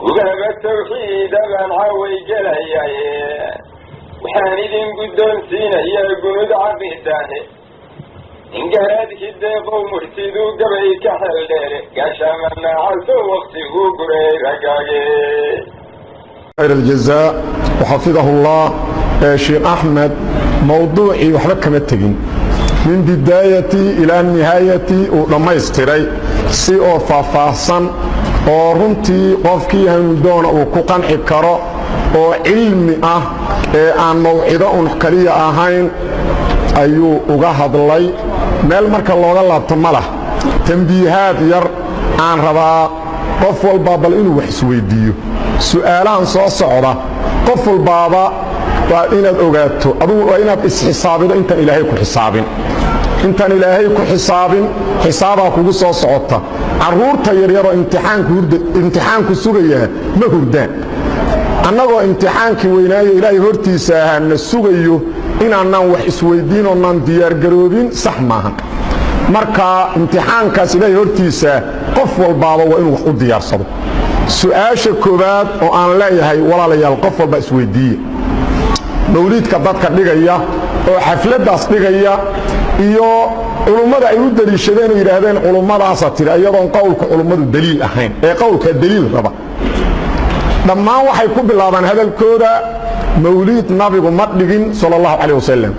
وباب التوحيد من عوي جليا وحاندين قدون سينا يا جنود عبيداه إن قهاد كده ومرتدو قبيك حلدير قشامنا عالتو وقته قرير رقاقي خير الجزاء وحفظه الله شيخ أحمد موضوعي وحبك متقين من بدايتي إلى نهايتي ولما يستري سيئو فافاسا ورنتي قفكي هندون وكوكان إكرا وعلمي عن موعدة ونحكرية أهين أيو أغاهد الله ميل مركا اللوغة لابتماله تنبيهات ير عن ربا قفل بابا إنو وحسويديو سؤالان صعودة قفل بابا وإناد أغاتو أدو وإناد إسحسابين إنت إلهي كحسابين إنت إلهي كحسابين حسابها كوكو صعودة عرورتا يريرو امتحان كسوغيه مهردان annagoo imtixaankii weynaayo ilaahay hortiisa ahaana sugayo inaanaan wax isweydiin oo naan diyaargaroobin sax maahan marka imtixaankaas ilaahay hortiisa qof walbaaba waa inuu wax u diyaarsado su'aasha koobaad oo aan leeyahay walaalayaal qof walba isweydiiye mawliidka dadka dhigaya oo xafladaas dhigaya iyo culummada ay u daliishadeen oo yiraahdeen culummadaas tiri iyadoon qowlka culummadu daliil ahayn ee qowlka daliil raba dhammaan waxay ku bilaabaan hadalkooda mawliid nabigu ma dhigin sallallahu alayhi wasallam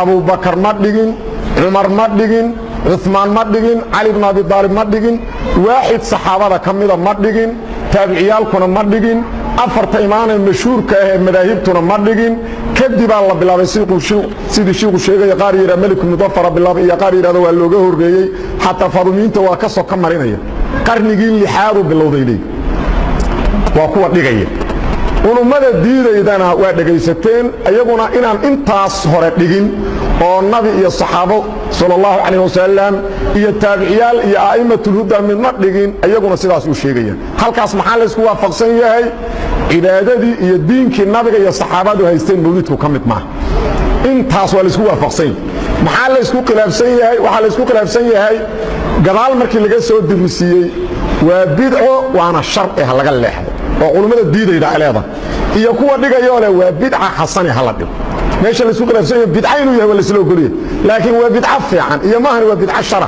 Abu Bakar ma dhigin Umar ma dhigin Uthman ma dhigin Ali ibn Abi Talib ma dhigin waahid saxaabada kamida ma dhigin tabi'iyalkuna ma dhigin afarta imaamay mashhuurka ah madaahibtuna ma dhigin kadib la bilaabay sidii sheegu sheegay qaar yira Malik Mudaffar bilaabay iyo qaar yiraahdo waa looga horreeyay hatta farumiinta waa ka soo ka marinaya qarnigii lixaad bilowday waa kuwa dhigaya culummada diidaydana waa dhagaysateen ayaguna inaan intaas hore dhigin oo nabi iyo saxaabo sallallahu alayhi wasallam iyo tabi'iyal iyo aa'imatul huda min ma dhigin ayaguna sidaas u sheegayaan halkaas maxaa la isku waafaqsan yahay cibaadadii iyo diinkii nabiga iyo saxaabadu haysteen mawlidku kamid ma intaas waa la isku waafaqsan maxaa la isku khilaafsan yahay waxa la isku khilaafsan yahay gadaal markii laga soo dirisiiyay waa bidco waana sharci laga leexdo oo culimada diidayda aleeda iyo kuwa dhigayo leh waa bidca xasan hala dhigo meesha la isku khilaafsan yahay bidca inuu yahay wala isla ogoliyo laakiin waa bidca fiican iyo maahan waa bidca shara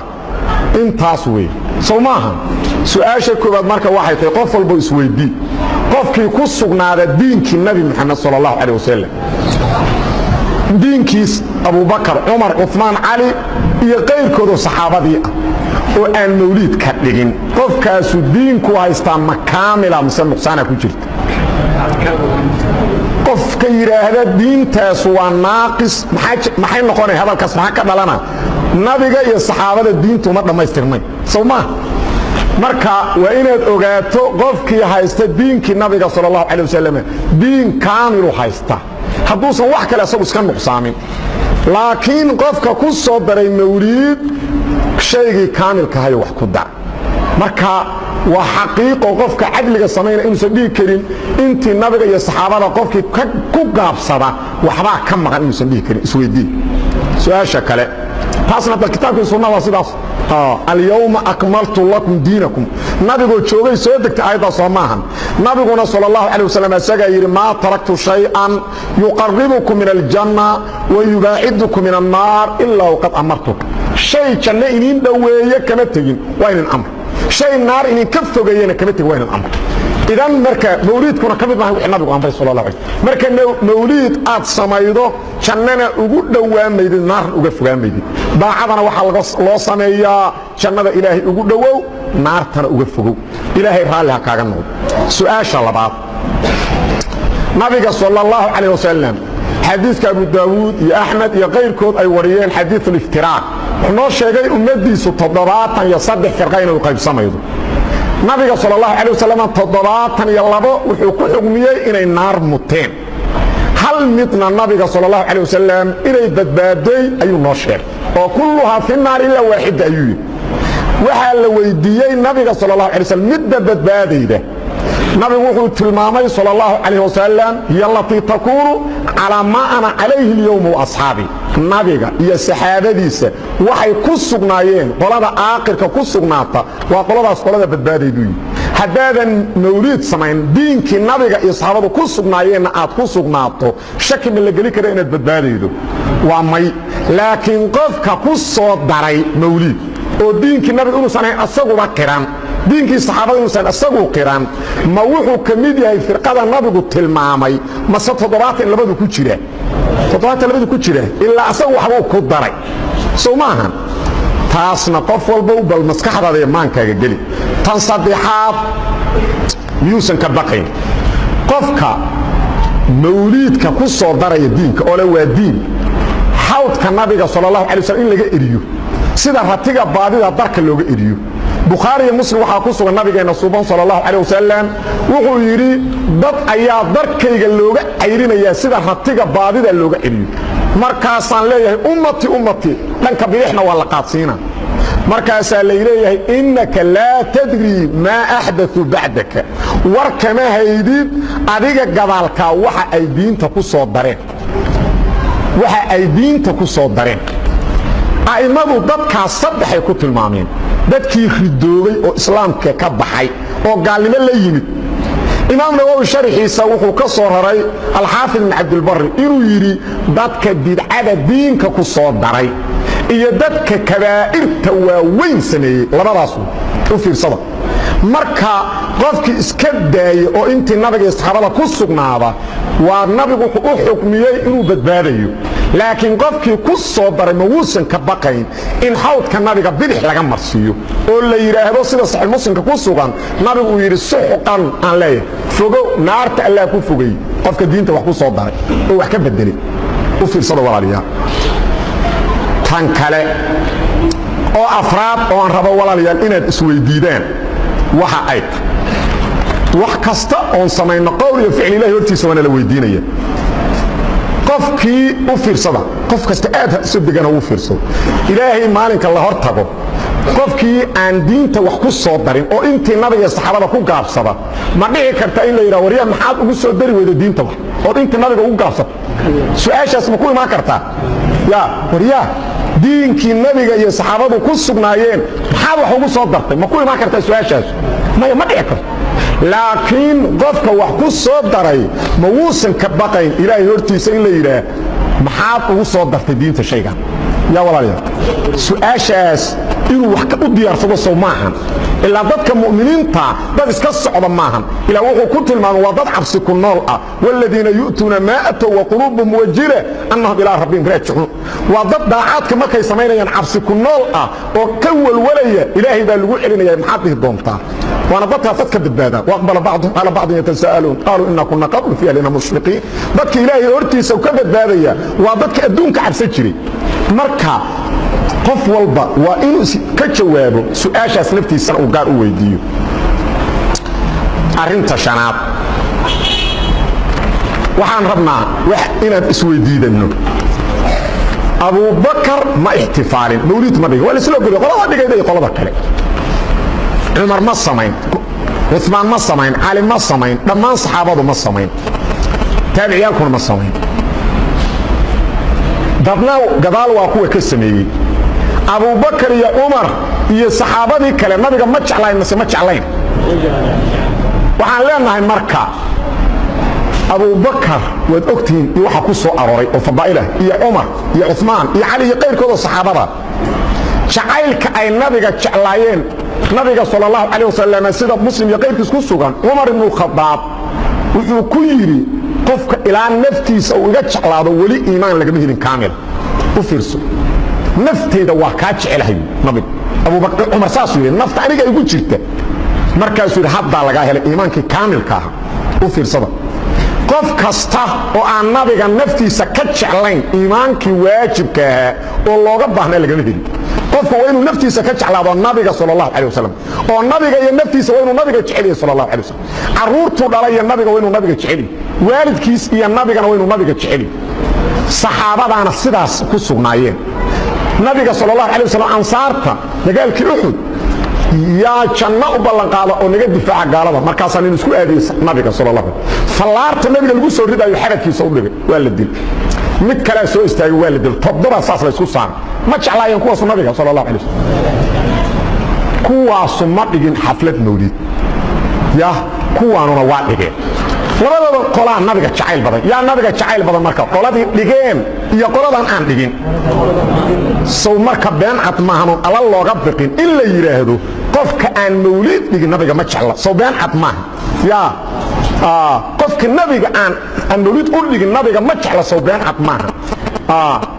intaas weey Soomaha su'aasha koobaad marka waxay tahay qof walba isweydii qofkii ku sugnaada diinkii Nabi Muhammad sallallahu alayhi wasallam diinkiis Abu Bakar Umar Uthman Ali iyo qeyrkooda saxaabadii oo aan mawlid ka dhigin qofkaasu diinku haystaa ma kaamila mise nuqsaana ku jirta qofka yiraahda diintaas waa naaqis maxay noqonay hadalkaas maxaa ka dhalana nabiga iyo saxaabada diintu ma dhamaystirmay Soomaa marka waa inaad ogaato qofkii haysta diinkii nabiga sallallahu alayhi wasallam diin kaamil haysta hadduusan wax kale asagu iska nuqsaamin laakiin qofka ku soo daray mawlid shaygii kaamilka ahay wax ku daa marka waa xaqiiqo qofka cadliga sameeyay inuu sadii karin intii nabiga iyo saxaabada qofkii ku gaabsada waxba ka maqan inuu sadii karin isweydii su'aasha kale taasna kitaabka sunnada sidaas اليوم أكملت لكم دينكم نبيو جوغي سو دغت ايدا سوماهن نبينا صلى الله عليه وسلم سغير ما تركت شيئا يقربكم من الجنه ويبعدكم من النار الا وقد امرتك شيء جنه انين دويه كما تجين وين الامر شيء نار انين كفوغينا كما تجين وين الامر إذا مركا موليدكنا كمid ma wixii nabigu amray sallallahu alayhi marka mawlid aad sameeydo jannana ugu dhawaamaydo naar uga fogaamaydo baacadana waxa loo sameeyaa jannada ilaahay ugu dhawow naartana uga fogow ilaahay raaliha kaaga noqdo su'aasha labaad nabiga sallallahu alayhi wasallam xadiiska Abu Daawud iyo Ahmad iyo qeyrkood ay wariyeen xadiis al-iftiraaq wuxuu sheegay ummadiisu 73 firqayn oo qaybsamaydo nabiga sallallahu alayhi wasallam toddobaatan iyo labo wuxuu ku xugmiyay inay naar muteen hal midna nabiga sallallahu alayhi wasallam inay badbaaday ayuu noo sheegay oo kulluha fi naar illa waahid ayuu waxa la weydiiyay nabiga sallallahu alayhi wasallam midda badbaadayda nabigu wuxuu tilmaamay sallallahu alayhi wasallam yallati takunu ala ma ana alayhi al-yawm wa ashabi nabiga iyo saxaabadiisa waxay ku sugnaayeen qolada aakhirka ku sugnaata waa qoladaas qolada badbaadaydu haddaadan mawliid samayn diinkii nabiga iyo saxaabadu ku sugnaayeenna aad ku sugnaato shaki ma la geli kara inaad badbaadaydo waa may laakiin qofka ku soo daray mawliid oo diinkii nabiga inuusan ahayn asaguba qiran diinkii saxaabada inuusan asagu qiran ma wuxuu ka mid yahay firqada nabigu tilmaamay mase 72 ku jira 72 ku jira ilaa asagu waxbuu ku daray soo maahan taasna qof walba u bal maskaxdaada iyo maankaaga geli tan saddexaad miyuusan ka baqayn qofka mawliidka ku soo daraya diinka oo le waa diin xawdka nabiga sallallahu alayhi wasallam in laga eriyo sida ratiga baadida darka looga eriyo bukhaari iyo muslim waxaa ku sugan nabigeena suuban sallallahu alayhi wasallam wuxuu yiri dad ayaa darkayga looga cayrinaya sida ratiga baadida looga eriyo markaasaan leeyahay ummati dhanka bidixna waa la qaadsiina markaasaa la leeyahay innaka laa tadri maa axdathu bacdaka war kama haydid adiga gadaalkaa waxa ay diinta ku soo dareen a'immadu dadkaas saddexay ku tilmaameen dadkii ridoobay oo islaamka ka baxay oo gaalnimo la yimid imaam nawawi sharxiisa wuxuu ka soo raray al-Haafid ibn Abd al-Barr inuu yiri dadka bidcada diinka ku soo daray iyo dadka kabaa'irta waaweyn sameeyay labadaas u fiirsada marka qofkii iska daayay oo intii nabiga saxaabada ku sugnaada waa nabigu wuxuu u xukmiyay inuu badbaadayo laakiin qofkii ku soo daray ma wuusan ka baqayn in xawdka nabiga bidix laga marsiiyo oo la yiraahdo sida saxiix muslimka ku sugan nabigu uu yiri suxqan aan leeyahay fogo naarta Allah ku fogay qofka diinta wax ku soo daray oo wax ka bedelay u fiirsada walaaliyaal tan kale oo afraad oo aan rabo walaaliyaal inaad isweydiidaan waxa ay wax kasta oo sameeyno qowl iyo ficil ilaahay hortiisa wana la weydiinaya qofkii u fiirsada qof kasta aad si degan u fiirsado ilaahay maalinka la hortago qofkii aan diinta wax ku soo darin oo intii nabiga saxaabada ku gaabsada ma dhici karta in la yiraahdo wariya maxaad ugu soo dari weydo diinta wax oo intii nabiga ugu gaabsada su'aashaas ma ku imaan kartaa ya wariya diinkii nabiga iyo saxaabadu ku sugnaayeen maxaad wax ugu soo dartay ma ku imaan kartaa su'aashaas ma dhici karto laakiin qofka wax ku soo daray ma wuusan ka baqayn ilaahay hortiisa in la yiraahdo maxaad ugu soo dartay diinta shaygan يا ولد سؤاشاس إنه وحكا أديار فضل معهم إلا ضدك مؤمنين تا ضد اسكس عضا معهم إلا وقو كنت المعنى وضد عبس كنال والذين يؤتون ما أتوا وقلوبهم موجلة أنهم إلى ربهم راجعون وضد داعاتك ما كي سمينا عبس كنال وكول ولي إلهي ذا اللي قلنا يا محاطه الضمطة وانا ضدها فتك الدبادة واقبل بعضهم على بعض يتساءلون قالوا إنا كنا قبل في أهلنا مشرقين ضدك إلهي أرتيس وكبت بادية وضدك أدونك عبس جري marka qof walba waa inuu ka jawaabo su'aashaas naftiisa uu gaar u weydiiyo arinta shanaad waxaan rabnaa wax inaad isweydiidano Abu Bakar ma ihtifaalin mawlid ma dhigo wala isla gudub qolada dhigayday qolada kale Umar ma samayn Uthman ma samayn Ali ma samayn dhammaan saxaabadu ma samayn tabi'iyalkuna ma samayn dadna gadaal waa kuwa ka sameeyay Abu Bakar iyo Umar iyo saxaabadii kale nabiga ma jeclayn mise ma jeclayn waxaan leenahay marka Abu Bakar wad ogtiin waxa ku soo arooray oo fadaa'ilah iyo Umar iyo Uthman iyo Ali iyo qeyrkooda saxaabada jacaylka ay nabiga jeclaayeen nabiga sallallahu alayhi wasallam sida muslim iyo qeyrkiis ku sugan Umar ibn Khattab wuxuu ku yiri qofka ilaa naftiisa uu iga jeclaado wali iimaan laga helin kaamil u fiirso nafteeda waa ka jecelahay nabiga Abu Bakar Umar saasuu nafta aniga igu jirta markaas uu hadda laga helay iimaankii kaamilka ah u fiirsada qof kasta oo aan nabiga naftiisa ka jeclayn iimaankii waajibka ah oo looga baahnaa laga helin qofka waa inuu naftiisa ka jeclaado nabiga sallallahu alayhi wasallam oo nabiga iyo naftiisa waa inuu nabiga jeceliyo sallallahu alayhi wasallam caruurtu dhalay nabiga waa inuu nabiga jeceliyo waalidkiis iyo nabigana waa inuu nabiga jeceliyo saxaabadana sidaas ku sugnaayeen nabiga sallallahu alayhi wasallam ansaarta dagaalkii Uhud ya janna u ballan qaado oo naga difaaca gaalada markaas aan isku aadiyay nabiga sallallahu alayhi wasallam fallaarta nabiga lagu soo ridayo xaradkiisa u dhigay waa la dil mid kale soo istaagay waa la dil toddoba saas la isku saaray ma jeclaayeen kuwaas nabiga sallallahu alayhi wasallam kuwaas ma dhigin xaflad mawlid يا كوانونا waa dhigeen labadaba qolaa nabiga jacayl badan yaa nabiga jacayl badan marka qoladii dhigeen iyo qoladan aan dhigin soo marka been cad maahan alla looga biqin in la yiraahdo qofka aan mawlid dhigin nabiga ma jecla soo been cad maahan yaa qofka nabiga aan mawlid u dhigin nabiga ma jecla soo been cad maahan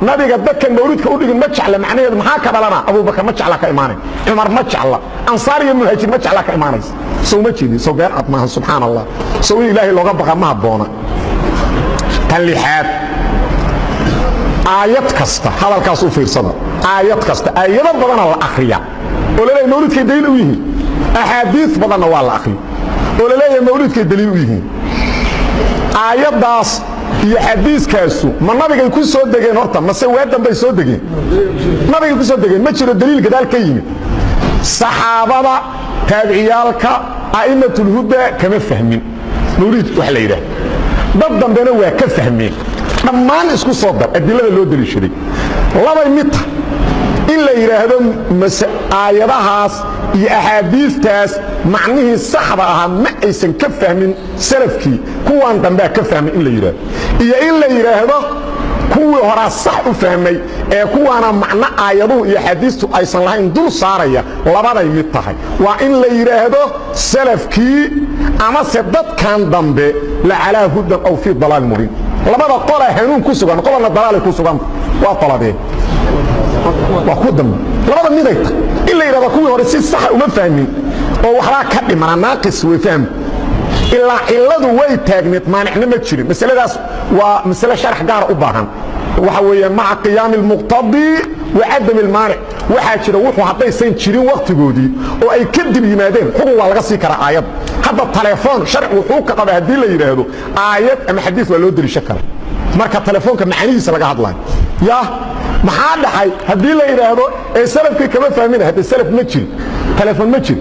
nabiga dadka mawlidka u dhigin ma jecla macnaheedu maxaa ka dhalana Abu Bakar ma jecla ka iimaanay Umar ma jecla Ansaar iyo Muhaajir ma jecla ka iimaanay soo ma jeedin soo been cad maahan subhanallah soo ilaahay looga baqa ma haboona talixaad aayad kasta hadalkaas u fiirsada aayad kasta aayado badan la akhriya oo leeyahay mawlidka daliil u yihiin ahadiis badan waa la akhriyo oo leeyahay mawlidka daliil u yihiin aayadaas iyo xadiiskaasu ma nabiga ku soo dageen horta ma se weedan bay soo dageen nabiga ku soo dageen ma jiro daliil gadaal ka yimid saxaabada taabiciyalka a'immatul huda kama fahmin mawlid wax la yiraahdo dad dambena waa ka fahmeen dhammaan isku soo dar adilada loo daliishaday laba mid in la yiraahdo aayadahaas iyo ahadiistaas macnihii saxda ah ma aysan ka fahmin salafkii kuwan dambe ka fahmin in la yiraahdo iyo in la yiraahdo kuwii hore sax u fahmay ee kuwana macna aayaduhu iyo hadiistu aysan lahayn dul saaraya labaday mid tahay waa in la yiraahdo salafkii ama dadkan dambe la ala hudan aw fi dalal mubin labada qora hanuun ku sugan qolna dalaal ku sugan waa talabeen waa ku dam labada miday illa ila kuwii hore si sax uma fahmin oo waxa ka dhiman naaqis way fahm illa illadu way taagneed maanicna ma jirin masaladaas waa mas'ala sharx gaar u baahan waxa weeyaan ma qiyam al muqtadi wa adam al mani waxa jira wuxuu hadaysan jirin waqtigoodii oo ay ka dib yimaadeen xukun waa laga sii kara aayad hadda telefoon sharci wuxuu ka qaba hadii la yiraahdo aayad ama xadiis waa loo dirisho kara marka telefoonka macnihiisa laga hadlayo ya maxaa dhaxay hadii la yiraahdo ee salafkii kama fahmin hadii salaf ma jiro telefoon ma jiro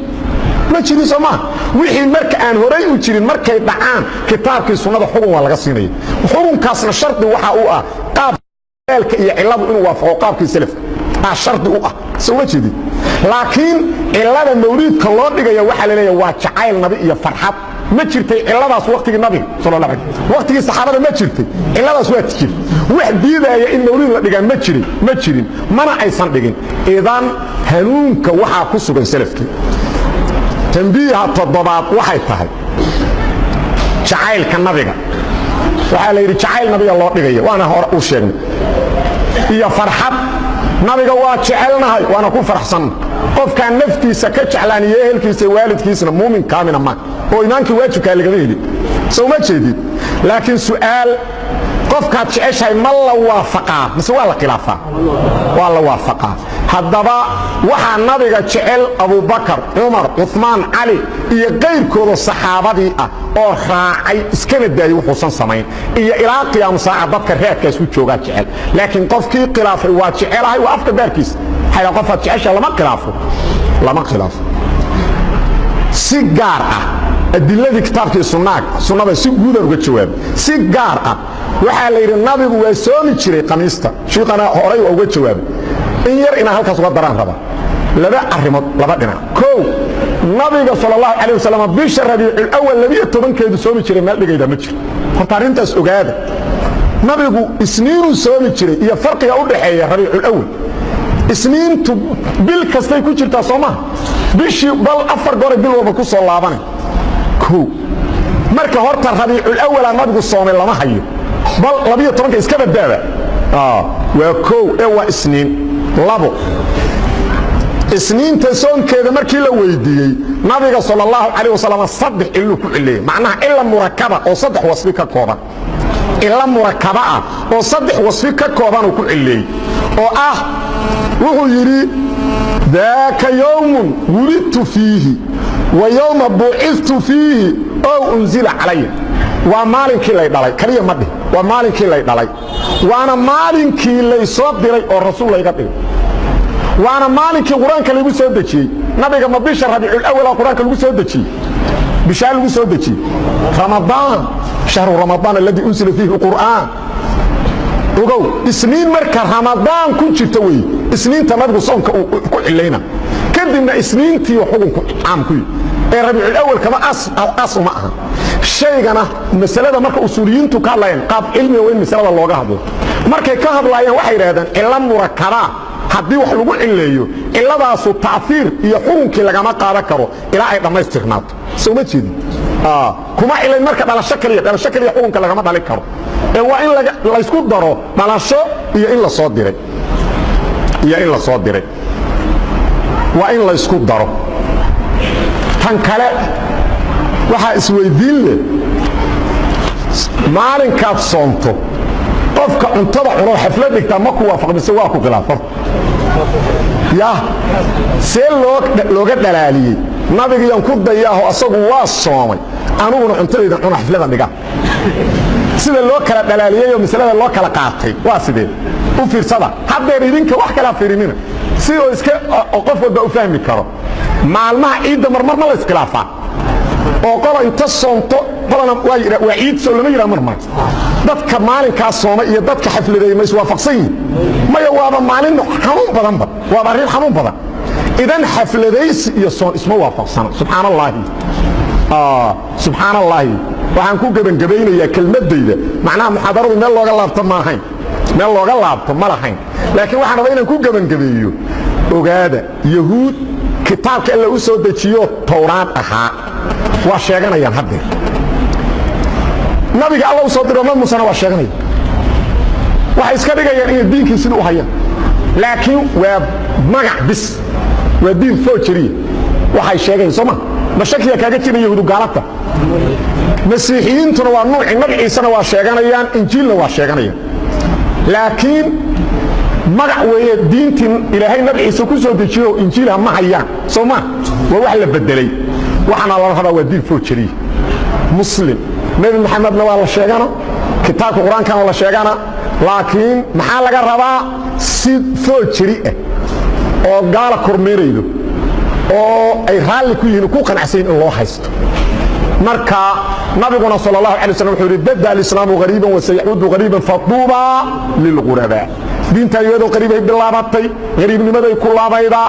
ma jiro soma wixii marka aan horay u jirin markay dhacaan kitaabkii sunnada xukun waa laga siinay xukunkaasna sharti waxa uu ah qaabka iyo ciladu inuu waafaqo qaabkii salafka sharti u ah soo ma jeedin laakiin cilada mawlidka loo dhigayo waxa la leeyahay waa jacayl nabi iyo farxad ma jirtay ciladaas waqtigii nabiga sallallahu alayhi wasallam waqtigii saxaabada ma jirtay ciladaas waa tirjir wax diidaya in mawlid la dhigan ma jirin mana aysan dhigin idan hanuunka waxa ku sugan salafkii tanbiiha toddobaad waxay tahay jacaylka nabiga waxa la yiri jacayl nabiga loo dhigayo waana hor u sheegnay iyo farxad nabiga waa jecelnahay waana ku faraxsan qofka naftiisa ka jeclaan iyo ehelkiisa waalidkiisna muumin kaamina ma oo iimaankii waajibka laga heli soo ma jeedid laakiin su'aal qofka jeceshay ma la waafaqaa mise waa la khilaafa waa la waafaqaa haddaba waxa nabiga jecel Abu Bakar Umar Uthman Ali iyo qeyrkooda saxaabadii ah oo raacay iskana daayay wuxuu samayn iyo ilaa qiyaam saacad dadka reerkaas u jooga jecel laakiin qofkii khilaafay waa jecelahay waa afka baarkiis xayla qofka jecesha lama khilaafo si gaar ah adilladii kitaabkii sunnada si guud uga jawaab si gaar ah waxa la yiri nabigu waa soomi jiray qamiista sheekana horay uga jawaab in yar ina halkaas uga daraan raba laba arimood laba dhinac koow nabiga sallallahu alayhi wasallam bisha rabiul awwal 12keedu soomi jiray meel dhigayda ma jiro horta arintaas ogaada nabigu isniinu soomi jiray iyo farqiga u dhaxeeya rabiul awwal isniintu bil kastay ku jirtaa Soomaa bishi bal afar goor bil walba ku soo laabanay koow marka horta rabiul awwal nabigu soomay lama hayo bal 12 iska badbaada waa koow ee waa isniin labo isniinta soonkeeda markii la weydiiyay nabiga sallallahu alayhi wasallam saddex iluu ku cilay macnaha illa murakaba oo saddex wasfi ka kooban illa murakaba oo saddex wasfi ka kooban ku cilay oo ah wuxuu yiri daaka yawmun wulidtu fiihi wa yawma bu'ithtu fiihi aw unzila alayya waa maalinkii la dhalay kaliya ma dhig waa maalinkii la dhalay waana maalinkii la soo diray oo rasuul la iga dhigay وانا مالك القرآن كان يقول سودتي نبي ما بيش ربيع الأول القرآن كان يقول سودتي بشار يقول سودتي رمضان شهر رمضان الذي أنزل فيه القرآن وقو سنين مركز رمضان كنت توي سنين تنبغ صنك كل علينا كدنا سنين تي وحكم عام كل ربيع الأول كما أصل معها شيئا مسألة مركا أصوليين تكالين قاب علمي وين مسألة الله قهضه مركا كهض لايين وحي رادان إلا مركبا haddii wax lagu cileeyo iladaas taasiir iyo xukunki laga ma qaadan karo ilaa ay dhameystirnaato soo ma jeedin kuma ilay marka dhalasho kaliya xukunka laga ma dhalin karo ee waa in la isku daro dhalasho iyo in la soo diray waa in la isku daro tan kale waxa isweydiin leh maalinkaad soonto qofka cuntada cuno xaflad dhigta ma ku waafaqayso waa ku khilaafsan ya see looga dhalaaliyey nabigiiyan ku dayaaho asagu waa soomay anuguna cuntadayda cuno xaflada dhiga sida loo kala dhalaaliyeyo masalada loo kala qaatay waa sidee u fiirsada haddeer idinka wax kala fiirinina sidoo iska qof walba u fahmi karo maalmaha ciidda marmar ma la iskhilaafaa oo qola inta soonto qolana waa ciid soo lama yiraa marmar dadka maalinkaas soomay iyo dadka xafladeeyay ma iswaafaqsan yihiin maya waaba maalin xanuun badanba waaba arrin xanuun badan idan xafladaysi iyo soon isma waafaqsana subxaanallaahi waxaan ku gabangabeynayaa kelmadayda macnaha muxaadaradu meel looga laabto ma lahayn laakiin waxaan rabaa inaan ku gabangabeeyo ogaada yahuud kitaabka alla u soo dejiyo towraad ahaa waa sheeganayaan haddeer nabiga alla u soo diro ma muusana waa sheeganaya waxay iska dhigayaan inay diinkii sidii u hayaan laakiin waa magac bis waa diin foojariya waxay sheegayaan soo ma mashakiya kaaga jira yahuudu gaalata masiixiyiintuna waa nuuci nabi ciisena waa sheeganayaan injiilna waa sheeganayaan laakiin magac weeye diintii ilaahay nabi ciise ku soo dejiyo injiilha ma hayaan soo ma waa wax la bedelay waxaana la rabaa waa diin foojariya muslim nabi maxamedna waa la sheegana kitaabka qur-aankana la sheegana laakiin maxaa laga rabaa si foojari ah oo gaala kormeeraydo oo ay raalli ku yihiin ku qanacsan in loo haysto marka nabiguna sallallahu alayhi wasallam wuxuu yiri bada al-islaamu ghariban wa sayudu ghariban fatuba lil ghuraba diinta iyadoo qariibay bilaabatay qariibnimaday ku laabayda